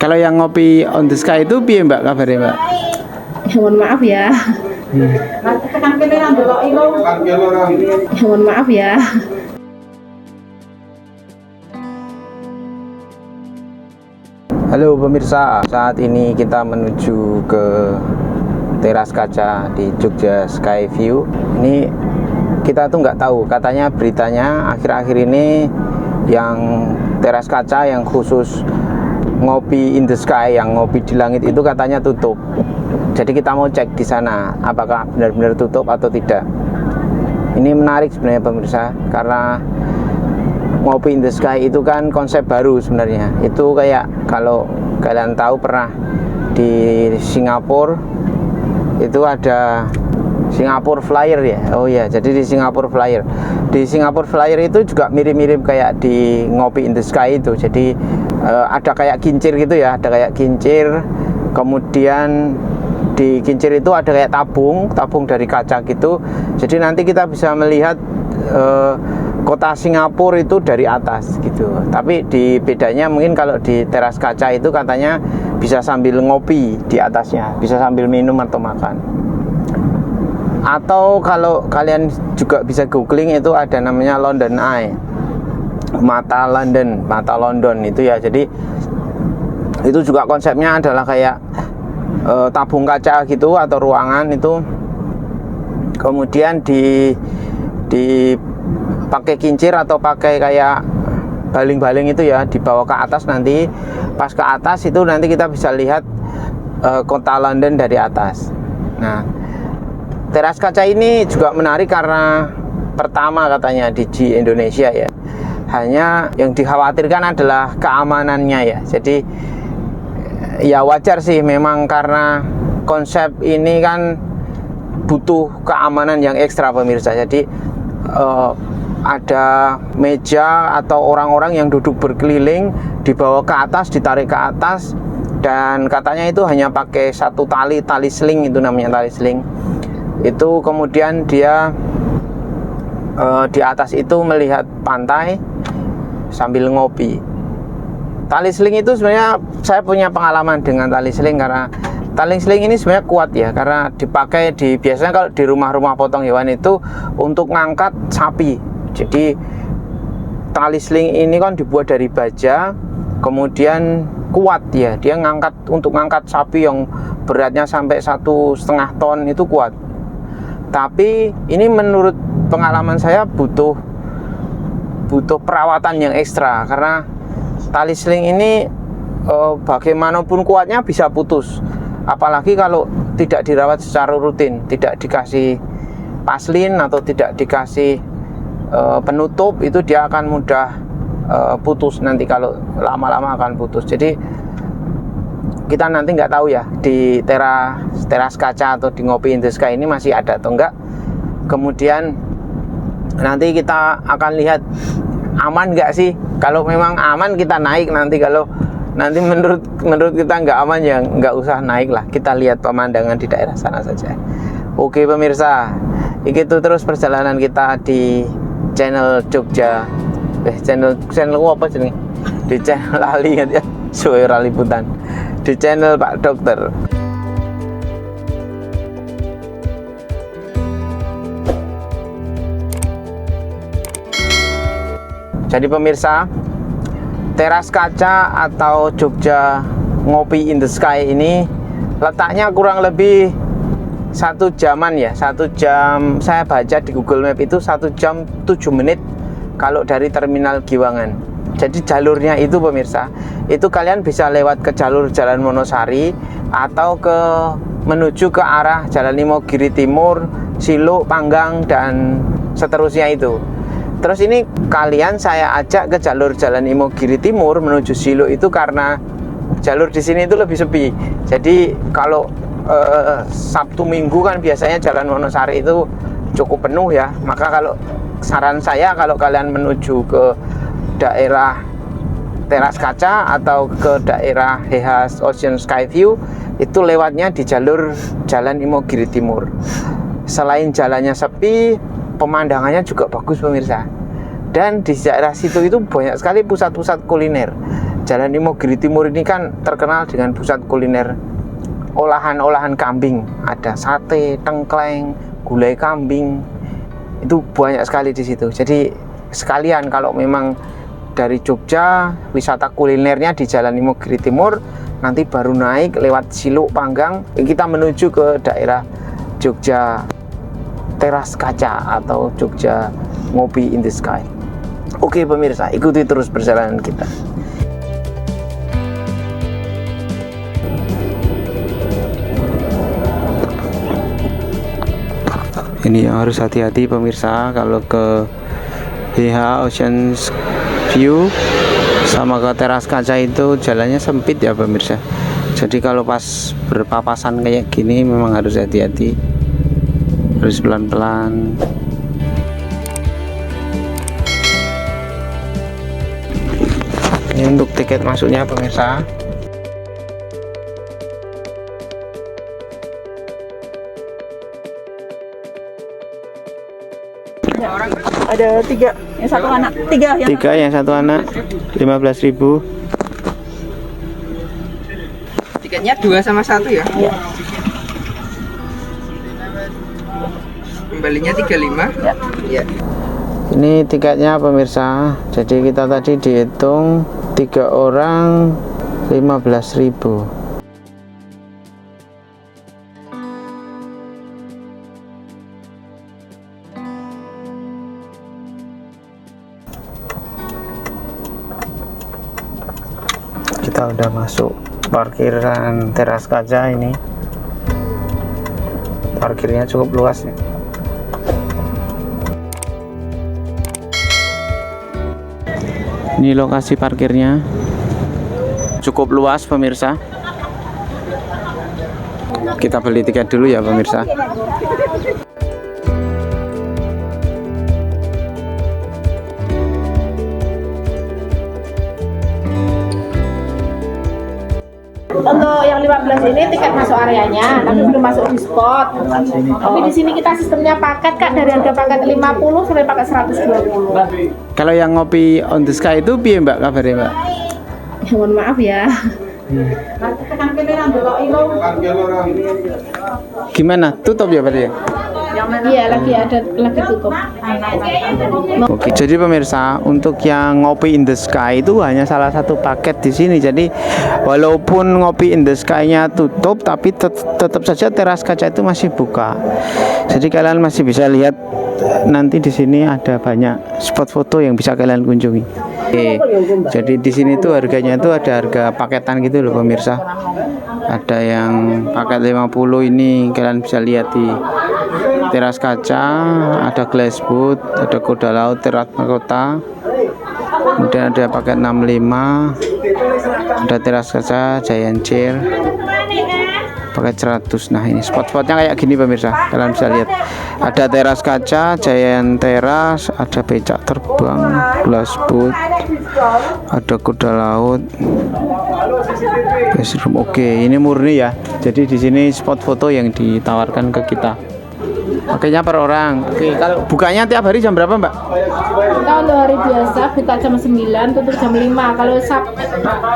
Kalau yang ngopi on the sky itu piye Mbak kabarnya Mbak? Mohon maaf ya. Mohon maaf ya. Halo pemirsa, saat ini kita menuju ke teras kaca di Jogja Sky View. Ini kita tuh nggak tahu, katanya beritanya akhir-akhir ini yang teras kaca yang khusus ngopi in the sky, yang ngopi di langit itu katanya tutup. Jadi kita mau cek di sana apakah benar-benar tutup atau tidak. Ini menarik sebenarnya pemirsa, karena ngopi in the sky itu kan konsep baru sebenarnya. Itu kayak kalau kalian tahu pernah di Singapura itu ada Singapore Flyer ya. Oh ya, jadi di Singapore Flyer. Di Singapore Flyer itu juga mirip-mirip kayak di ngopi in the sky itu. Jadi ada kayak kincir gitu ya, ada kayak kincir. Kemudian di kincir itu ada kayak tabung dari kaca gitu. Jadi nanti kita bisa melihat kota Singapura itu dari atas gitu. Tapi di bedanya mungkin kalau di teras kaca itu katanya bisa sambil ngopi di atasnya, bisa sambil minum atau makan. Atau kalau kalian juga bisa googling, itu ada namanya London Eye, mata London itu ya. Jadi itu juga konsepnya adalah kayak tabung kaca gitu atau ruangan itu, kemudian pakai kincir atau pakai kayak baling-baling itu ya, dibawa ke atas. Nanti pas ke atas itu nanti kita bisa lihat kota London dari atas. Nah, teras kaca ini juga menarik karena pertama katanya di Indonesia ya. Hanya yang dikhawatirkan adalah keamanannya ya. Jadi ya wajar sih memang, karena konsep ini kan butuh keamanan yang ekstra pemirsa. Jadi ada meja atau orang-orang yang duduk berkeliling, dibawa ke atas, ditarik ke atas, dan katanya itu hanya pakai satu tali sling, itu namanya tali sling. Itu kemudian dia di atas itu melihat pantai sambil ngopi. Tali sling itu sebenarnya saya punya pengalaman dengan tali sling, karena tali sling ini sebenarnya kuat ya, karena dipakai biasanya kalau di rumah-rumah potong hewan itu untuk ngangkat sapi. Jadi tali sling ini kan dibuat dari baja, kemudian kuat ya, dia untuk ngangkat sapi yang beratnya sampai 1,5 ton itu kuat. Tapi ini menurut pengalaman saya butuh perawatan yang ekstra, karena tali sling ini bagaimanapun kuatnya bisa putus, apalagi kalau tidak dirawat secara rutin, tidak dikasih paslin atau tidak dikasih penutup, itu dia akan mudah putus nanti, kalau lama-lama akan putus. Jadi kita nanti nggak tahu ya di teras kaca atau di ngopi in the sky ini masih ada atau enggak. Kemudian nanti kita akan lihat aman nggak sih. Kalau memang aman kita naik, nanti kalau nanti menurut kita nggak aman ya nggak usah naik lah, kita lihat pemandangan di daerah sana saja. Oke pemirsa, itu terus perjalanan kita di channel Jogja, channel apa sih, di channel lali ya, suara liputan, di channel Pak Dokter. Jadi pemirsa, teras kaca atau Jogja ngopi in the sky ini letaknya kurang lebih 1 jaman ya, 1 jam. Saya baca di Google Map itu 1 jam 7 menit kalau dari Terminal Giwangan. Jadi jalurnya itu pemirsa, itu kalian bisa lewat ke jalur Jalan Wonosari atau menuju ke arah Jalan Imogiri Timur, Siluk, Panggang, dan seterusnya itu. Terus ini kalian saya ajak ke jalur Jalan Imogiri Timur menuju Siluk itu karena jalur di sini itu lebih sepi. Jadi kalau Sabtu Minggu kan biasanya Jalan Wonosari itu cukup penuh ya. Maka kalau saran saya, kalau kalian menuju ke daerah teras kaca atau ke daerah Hehas Ocean Sky View, itu lewatnya di jalur Jalan Imogiri Timur. Selain jalannya sepi, pemandangannya juga bagus pemirsa. Dan di daerah situ itu banyak sekali pusat-pusat kuliner. Jalan Imogiri Timur ini kan terkenal dengan pusat kuliner olahan-olahan kambing. Ada sate, tengkleng, gulai kambing. Itu banyak sekali di situ. Jadi sekalian kalau memang dari Jogja wisata kulinernya di Jalan Imogiri Timur, nanti baru naik lewat Siluk Panggang kita menuju ke daerah Jogja Teras Kaca atau Jogja Ngopi in the Sky. Oke pemirsa, ikuti terus perjalanan kita. Ini yang harus hati-hati pemirsa kalau ke HH Ocean View sama ke Teras Kaca itu jalannya sempit ya pemirsa. Jadi kalau pas berpapasan kayak gini memang harus hati-hati, harus pelan-pelan. Ini untuk tiket masuknya pemirsa. Ada 3, yang satu anak. 3 yang 3 yang satu anak 15.000. Tiketnya 2 sama 1 ya? Iya. Kembalinya 35? Ya. Iya. Ini tiketnya pemirsa. Jadi kita tadi dihitung 3 orang 15.000. Kita udah masuk parkiran Teras Kaca ini. Parkirnya cukup luas ya. Ini lokasi parkirnya cukup luas pemirsa. Kita beli tiket dulu ya pemirsa. Untuk yang 15 ini tiket masuk areanya, tapi belum masuk di spot. Tapi di sini kita sistemnya paket Kak, dari harga paket 50 sampai paket 120. Kalau yang ngopi on the sky itu piye Mbak kabarnya Mbak? Ya, mohon maaf ya. Gimana? Tutup ya berarti ya? Iya, lagi tutup. Oke, jadi pemirsa, untuk yang ngopi in the sky itu hanya salah satu paket di sini. Jadi walaupun ngopi in the sky-nya tutup, tapi tetap saja Teras Kaca itu masih buka. Jadi kalian masih bisa lihat nanti di sini ada banyak spot foto yang bisa kalian kunjungi. Oke, jadi di sini tuh harganya itu ada harga paketan gitu loh pemirsa. Ada yang paket 50 ini kalian bisa lihat di Teras Kaca, ada glass boat, ada kuda laut, teras mahkota. Kemudian ada paket 65, ada Teras Kaca, giant chair, paket 100. Nah ini spot-spotnya kayak gini pemirsa, kalian bisa lihat. Ada Teras Kaca, giant teras, ada becak terbang, glass boat, ada kuda laut. Oke, ini murni ya. Jadi di sini spot foto yang ditawarkan ke kita. Pakainya per orang. Oke, kalau bukanya tiap hari jam berapa, Mbak? Kita untuk hari biasa buka jam 9, tutup jam 5. Kalau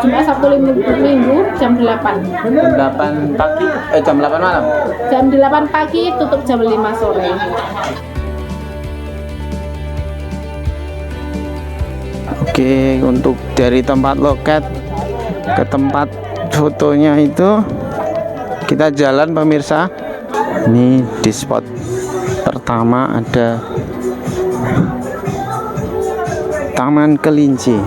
Jumat, Sabtu, Minggu jam 8. Jam 8 pagi, jam 8 malam. Jam 8 pagi, tutup jam 5 sore. Oke, untuk dari tempat loket ke tempat fotonya itu kita jalan pemirsa. Ini di spot pertama ada Taman Kelinci,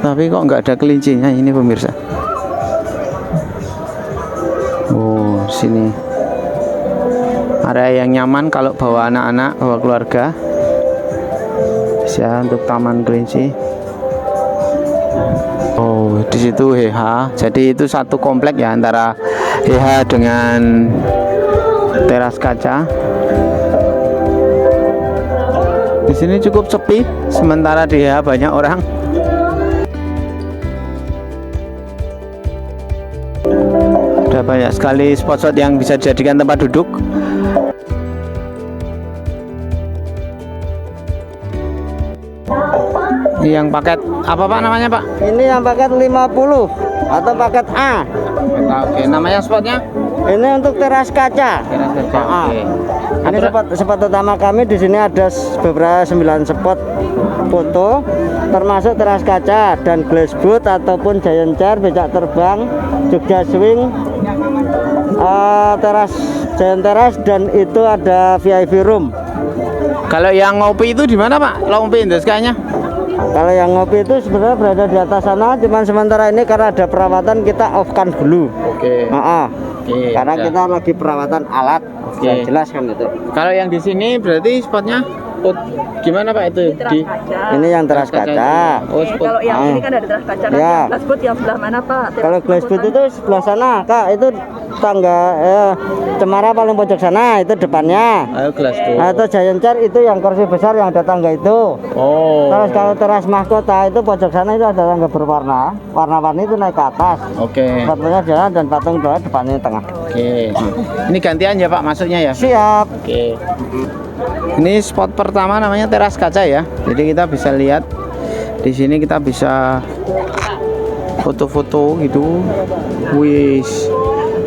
tapi kok nggak ada kelincinya ini pemirsa. Oh, sini area yang nyaman kalau bawa anak-anak, bawa keluarga, bisa untuk Taman Kelinci. Oh, di situ HH. Jadi itu satu komplek ya antara HH dengan Teras Kaca. Di sini cukup sepi, sementara di HH banyak orang. Ada banyak sekali spot-spot yang bisa dijadikan tempat duduk. Yang paket apa Pak namanya Pak? Ini yang paket 50 atau paket A. Oke, namanya spotnya? Ini untuk teras kaca. Teras kaca. Oke. Ini spot utama kami di sini ada beberapa 9 spot foto, termasuk teras kaca dan glass boat ataupun giant chair, becak terbang, Jogja swing, giant teras, dan itu ada VIP room. Kalau yang ngopi itu di mana Pak? Ngopi in the sky-nya? Kalau yang ngopi itu sebenarnya berada di atas sana, cuman sementara ini karena ada perawatan kita off-kan dulu. Oke. Oke. Karena Ya. kita lagi perawatan alat. Oke. Yang jelas kan itu. Kalau yang di sini berarti spotnya gimana Pak itu? Ini yang teras kaca. Oh, spot. Kalau yang ini kan ada teras kaca, kan Ya. yang glass boat yang sebelah mana Pak? Kalau glass boat itu sebelah sana, Kak. Itu tangga cemara paling pojok sana, itu depannya. Ayo gelas tuh. Atau giant chair itu yang kursi besar yang ada tangga itu. Oh. Terus kalau teras mahkota itu pojok sana itu ada tangga berwarna. Warna-warni itu naik ke atas. Oke. Spotnya jalan dan patung doa depannya tengah. Oke. Ini gantian ya Pak masuknya ya? Siap. Oke. Ini spot pertama namanya teras kaca ya. Jadi kita bisa lihat di sini, kita bisa foto-foto gitu. Wis,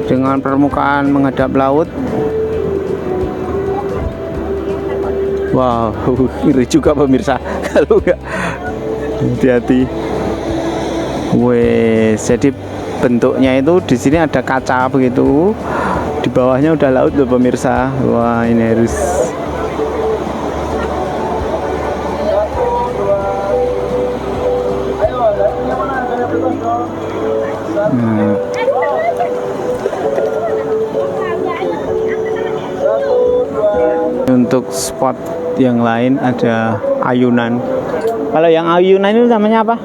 dengan permukaan menghadap laut. Wow, ngeri juga pemirsa kalau enggak hati-hati. Wes, jadi bentuknya itu di sini ada kaca begitu. Di bawahnya udah laut loh pemirsa. Wah, ini harus untuk spot yang lain ada ayunan. Kalau yang ayunan itu namanya apa?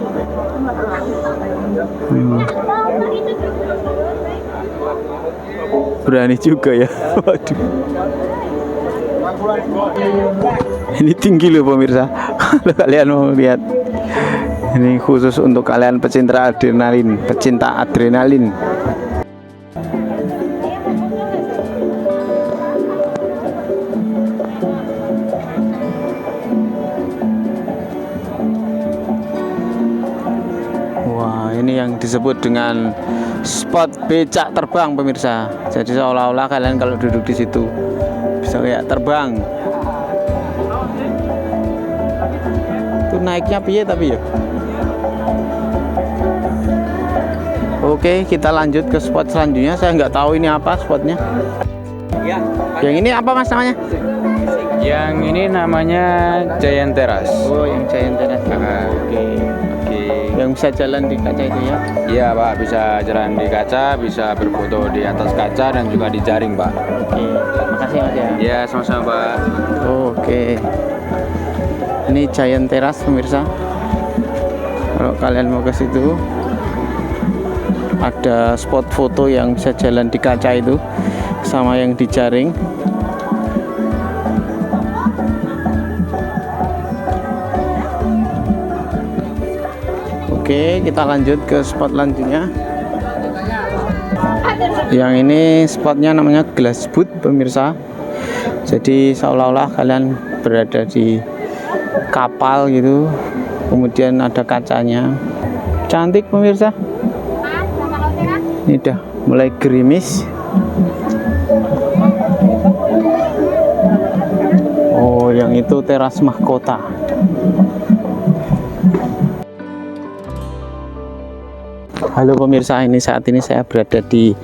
Berani juga ya. Waduh. Ini tinggi loh pemirsa. Kalau kalian mau lihat. Ini khusus untuk kalian pecinta adrenalin. Wah, ini yang disebut dengan spot becak terbang pemirsa. Jadi seolah-olah kalian kalau duduk di situ bisa kayak terbang. Itu naiknya piye tapi ya. Oke, kita lanjut ke spot selanjutnya. Saya nggak tahu ini apa spotnya. Yang ini apa Mas namanya? Yang ini namanya Giant Terrace. Oh, yang giant terrace. Oke. Yang bisa jalan di kaca itu ya? Iya Pak, bisa jalan di kaca, bisa berfoto di atas kaca dan juga di jaring Pak. Oke, makasih Mas ya. Iya sama-sama Pak. Oke. Ini giant terrace pemirsa. Kalau kalian mau ke situ, ada spot foto yang bisa jalan di kaca itu sama yang di jaring. Oke, kita lanjut ke spot lanjutnya. Yang ini spotnya namanya glass boat pemirsa. Jadi seolah-olah kalian berada di kapal gitu, kemudian ada kacanya. Cantik pemirsa. Ini udah mulai gerimis. Oh, yang itu teras mahkota. Halo pemirsa, ini saat ini saya berada di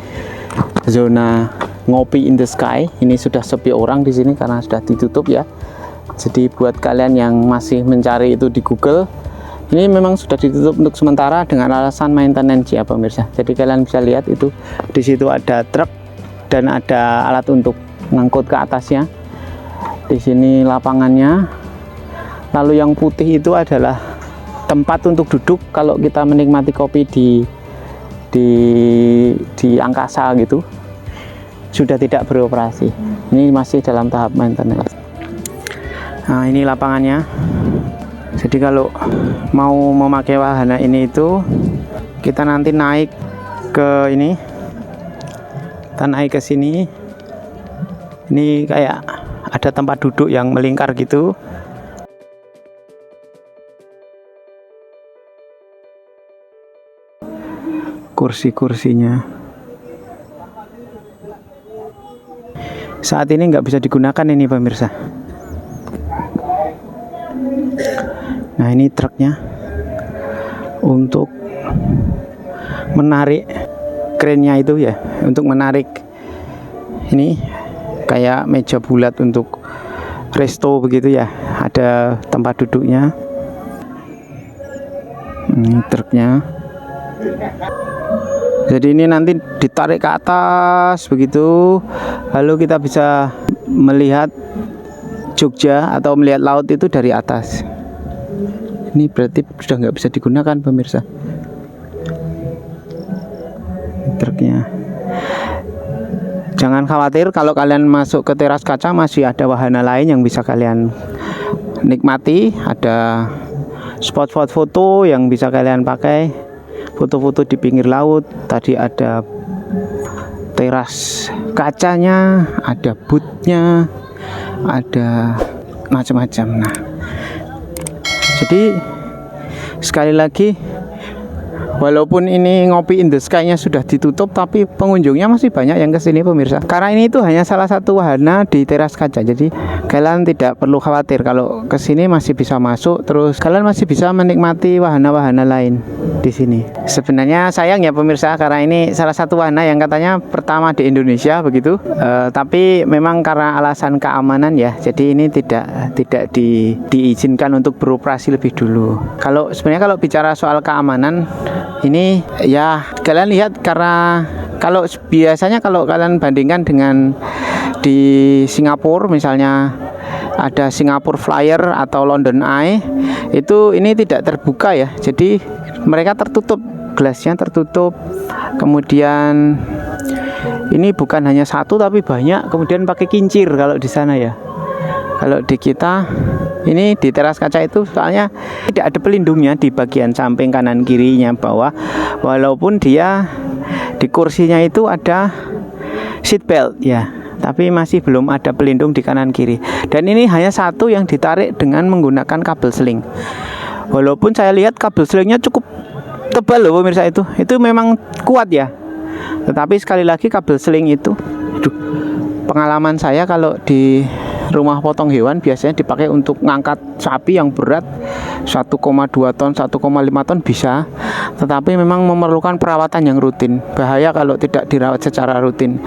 zona ngopi in the sky. Ini sudah sepi orang di sini karena sudah ditutup ya. Jadi buat kalian yang masih mencari itu di Google, ini memang sudah ditutup untuk sementara dengan alasan maintenance ya pemirsa. Jadi kalian bisa lihat itu di situ ada truk dan ada alat untuk ngangkut ke atasnya. Di sini lapangannya. Lalu yang putih itu adalah tempat untuk duduk kalau kita menikmati kopi di angkasa gitu. Sudah tidak beroperasi. Ini masih dalam tahap maintenance. Nah, ini lapangannya. Jadi kalau mau memakai wahana ini itu kita nanti naik ke ini. Kita naik ke sini. Ini kayak ada tempat duduk yang melingkar gitu. kursi-kursinya. Saat ini nggak bisa digunakan ini pemirsa. Nah ini truknya untuk menarik krennya itu ya, untuk menarik ini kayak meja bulat untuk resto begitu ya, ada tempat duduknya. Ini truknya. Jadi ini nanti ditarik ke atas begitu, lalu kita bisa melihat Jogja atau melihat laut itu dari atas. Ini berarti sudah nggak bisa digunakan pemirsa. Truknya. Jangan khawatir, kalau kalian masuk ke teras kaca masih ada wahana lain yang bisa kalian nikmati. Ada spot-spot foto yang bisa kalian pakai, foto-foto di pinggir laut. Tadi ada teras kacanya, ada bootnya, ada macam-macam. Nah, jadi sekali lagi, walaupun ini Ngopi in the Sky-nya sudah ditutup, tapi pengunjungnya masih banyak yang kesini pemirsa. Karena ini itu hanya salah satu wahana di teras kaca. Jadi kalian tidak perlu khawatir, kalau kesini masih bisa masuk. Terus kalian masih bisa menikmati wahana-wahana lain di sini. Sebenarnya sayang ya pemirsa, karena ini salah satu wahana yang katanya pertama di Indonesia begitu. Tapi memang karena alasan keamanan ya, jadi ini tidak diizinkan untuk beroperasi lebih dulu. Kalau sebenarnya kalau bicara soal keamanan, ini ya kalian lihat, karena kalau biasanya kalau kalian bandingkan dengan di Singapura misalnya, ada Singapore Flyer atau London Eye, itu ini tidak terbuka ya, jadi mereka tertutup, gelasnya tertutup. Kemudian ini bukan hanya satu tapi banyak, kemudian pakai kincir kalau di sana ya. Kalau di kita ini di teras kaca itu soalnya tidak ada pelindungnya di bagian samping kanan kirinya bawah, walaupun dia di kursinya itu ada seat belt ya, tapi masih belum ada pelindung di kanan kiri. Dan ini hanya satu yang ditarik dengan menggunakan kabel seling. Walaupun saya lihat kabel selingnya cukup tebal loh pemirsa, itu memang kuat ya. Tetapi sekali lagi kabel seling itu, pengalaman saya kalau di rumah potong hewan biasanya dipakai untuk ngangkat sapi yang berat 1,2 ton, 1,5 ton bisa, tetapi memang memerlukan perawatan yang rutin. Bahaya kalau tidak dirawat secara rutin,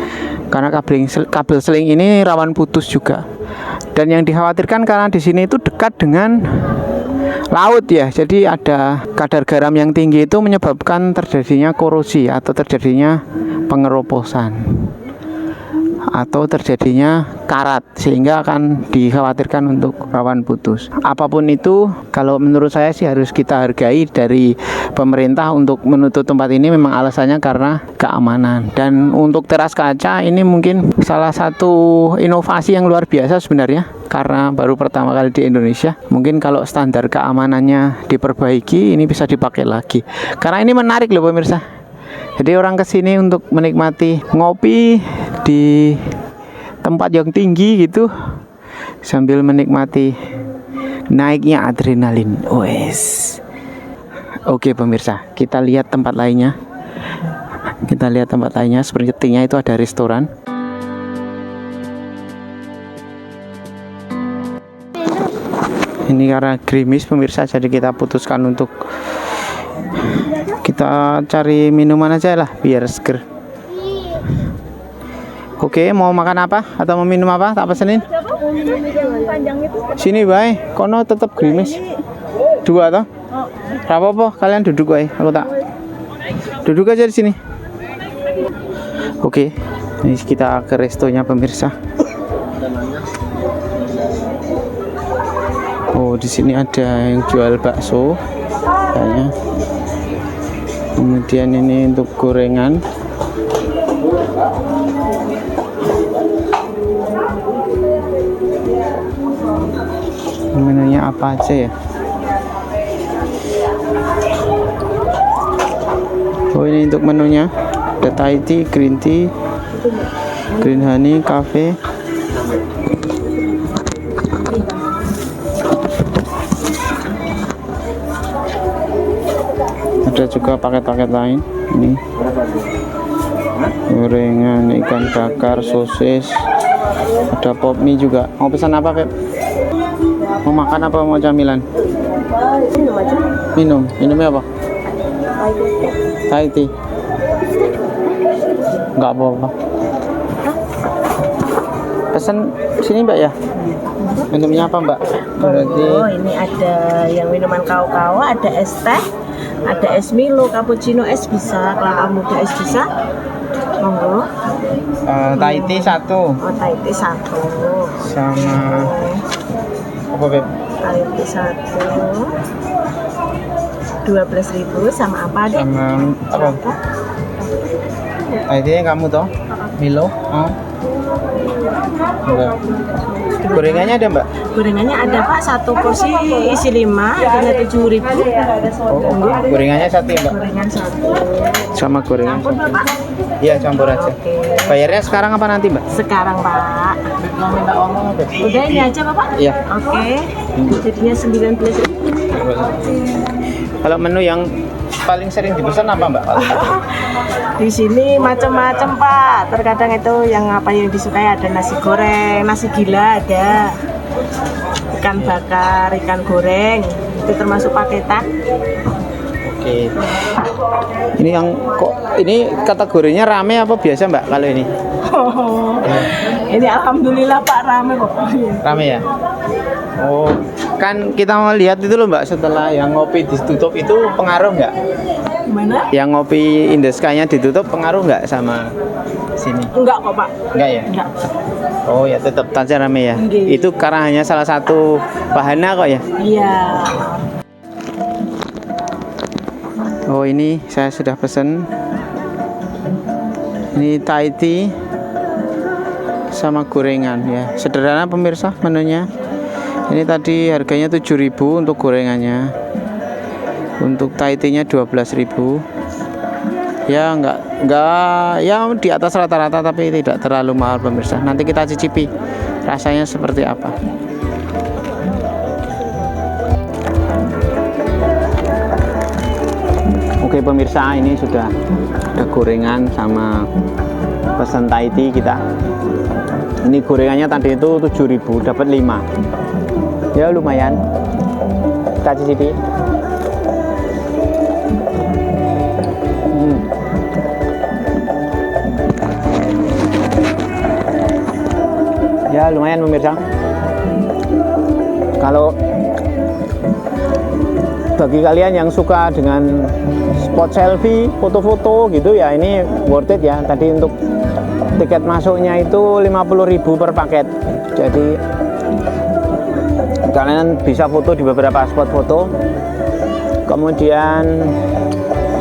karena kabel seling ini rawan putus juga. Dan yang dikhawatirkan karena di sini itu dekat dengan laut ya, jadi ada kadar garam yang tinggi, itu menyebabkan terjadinya korosi atau terjadinya pengeroposan atau terjadinya karat, sehingga akan dikhawatirkan untuk rawan putus. Apapun itu, kalau menurut saya sih harus kita hargai dari pemerintah untuk menutup tempat ini, memang alasannya karena keamanan. Dan untuk teras kaca ini mungkin salah satu inovasi yang luar biasa sebenarnya, karena baru pertama kali di Indonesia. Mungkin kalau standar keamanannya diperbaiki, ini bisa dipakai lagi, karena ini menarik loh pemirsa. Jadi orang kesini untuk menikmati ngopi di tempat yang tinggi gitu, sambil menikmati naiknya adrenalin. Oke pemirsa, kita lihat tempat lainnya. Sepertinya itu ada restoran. Ini karena gerimis pemirsa, jadi kita putuskan untuk kita cari minuman aja lah biar seger. Oke, mau makan apa atau mau minum apa? Tak pesenin. Sini bae, kono tetep gerimis. 2 toh? Apa-apa, kalian duduk bae. Aku tak duduk aja di sini. Oke, ini kita ke restonya pemirsa. Oh, di sini ada yang jual bakso kayaknya. Kemudian ini untuk gorengan. Menunya apa aja ya? Oh, ini untuk menunya ada Thai tea, green tea, green honey, cafe. Ada juga paket-paket lain. Ini gorengan ikan bakar, sosis, ada pop mie juga. Mau pesan apa, Pep? Mau makan apa mau camilan? Minum. Minumnya apa? Thai tea. Enggak apa-apa. Pesan sini, Mbak ya. Minumnya apa, Mbak? Berarti Oh, ini ada yang minuman kau-kau, ada es teh, ada es Milo, cappuccino es bisa, kelapa muda es bisa. Monggo. Thai tea 1 Oh, Thai tea 1. sama apa, Beb? Thai tea 1. 12.000 sama apa deh? Sama apa? Thai tea kamu toh? Milo? Oh. Enggak. Gorengannya ada, Mbak? Gorengannya ada Pak, satu porsi isi 5, harganya 7.000. Oh, gorengannya 1 ya, Mbak? Gorengan 1. Sama gorengan Campur 1. Bapak? Iya, campur aja. Bayarnya sekarang apa nanti, Mbak? Sekarang Pak. Mau minta uang apa? Udah ini aja Bapak? Iya. Oke. Jadinya 19.000. Kalau menu yang paling sering dipesan apa, Mbak? Di sini macam-macam Pak. Terkadang itu yang apa yang disukai, ada nasi goreng, nasi gila ada, ikan bakar, ikan goreng. Itu termasuk paketan. Oke. Ini yang kok ini kategorinya rame apa biasa, Mbak, kalau ini? Ini alhamdulillah Pak rame kok. Rame ya? Oh, kan kita mau lihat itu loh, Mbak, setelah yang ngopi ditutup itu pengaruh nggak? Gimana? Yang ngopi in the sky-nya ditutup pengaruh nggak sama sini? Enggak kok Pak. Enggak ya? Enggak. Oh ya, tetap saja rame ya? Nggih. Itu karena hanya salah satu wahana kok ya? Iya. Oh, ini saya sudah pesen. Ini Thai tea sama gorengan ya. Sederhana pemirsa menunya. Ini tadi harganya 7.000 untuk gorengannya. Untuk Thai tea-nya 12.000. Ya enggak ya di atas rata-rata tapi tidak terlalu mahal pemirsa. Nanti kita cicipi rasanya seperti apa. Oke pemirsa, ini sudah ada gorengan sama pesan Thai tea kita. Ini gorengannya tadi itu 7.000, dapat 5. Ya lumayan. Kita cicipi. Ya lumayan pemirsa. Kalau bagi kalian yang suka dengan spot selfie, foto-foto gitu ya, ini worth it ya. Tadi untuk tiket masuknya itu 50.000 per paket. Jadi kalian bisa foto di beberapa spot foto. Kemudian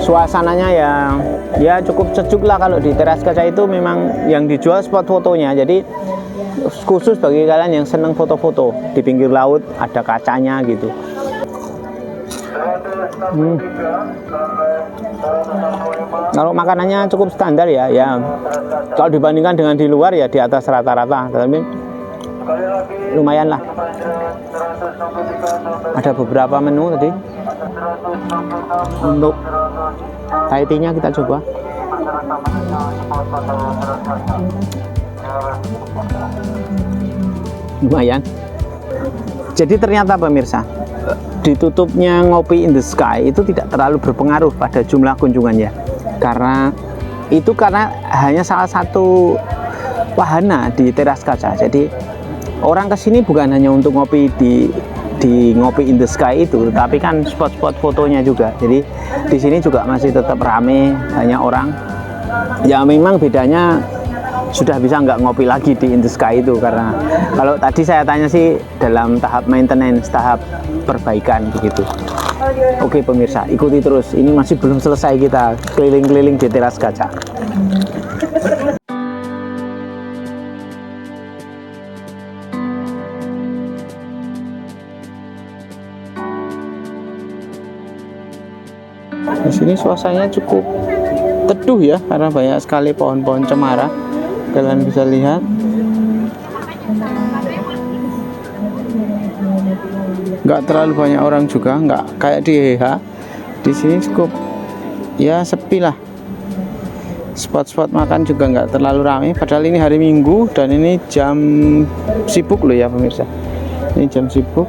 suasananya ya cukup sejuk lah. Kalau di teras kaca itu memang yang dijual spot fotonya. Jadi khusus bagi kalian yang seneng foto-foto, di pinggir laut ada kacanya gitu. Kalau makanannya cukup standar ya kalau dibandingkan dengan di luar ya di atas rata-rata, tapi lumayan lah. Ada beberapa menu tadi. Untuk Thai tea-nya kita coba. Lumayan. Jadi ternyata pemirsa, ditutupnya Ngopi in the Sky itu tidak terlalu berpengaruh pada jumlah kunjungannya, karena hanya salah satu wahana di teras kaca. Jadi orang kesini bukan hanya untuk ngopi di Ngopi in the Sky itu, tapi kan spot-spot fotonya juga. Jadi di sini juga masih tetap ramai, banyak orang. Ya memang bedanya sudah bisa nggak ngopi lagi di in the sky itu, karena kalau tadi saya tanya sih dalam tahap maintenance, tahap perbaikan begitu. Oke pemirsa, ikuti terus, ini masih belum selesai kita keliling-keliling di teras kaca. Di sini suasananya cukup teduh ya, karena banyak sekali pohon-pohon cemara. Kalian bisa lihat. Nggak terlalu banyak orang juga, nggak kayak di HH. Di sini cukup ya sepi lah. spot-spot makan juga nggak terlalu ramai, padahal ini hari Minggu dan ini jam sibuk loh ya pemirsa. Ini jam sibuk.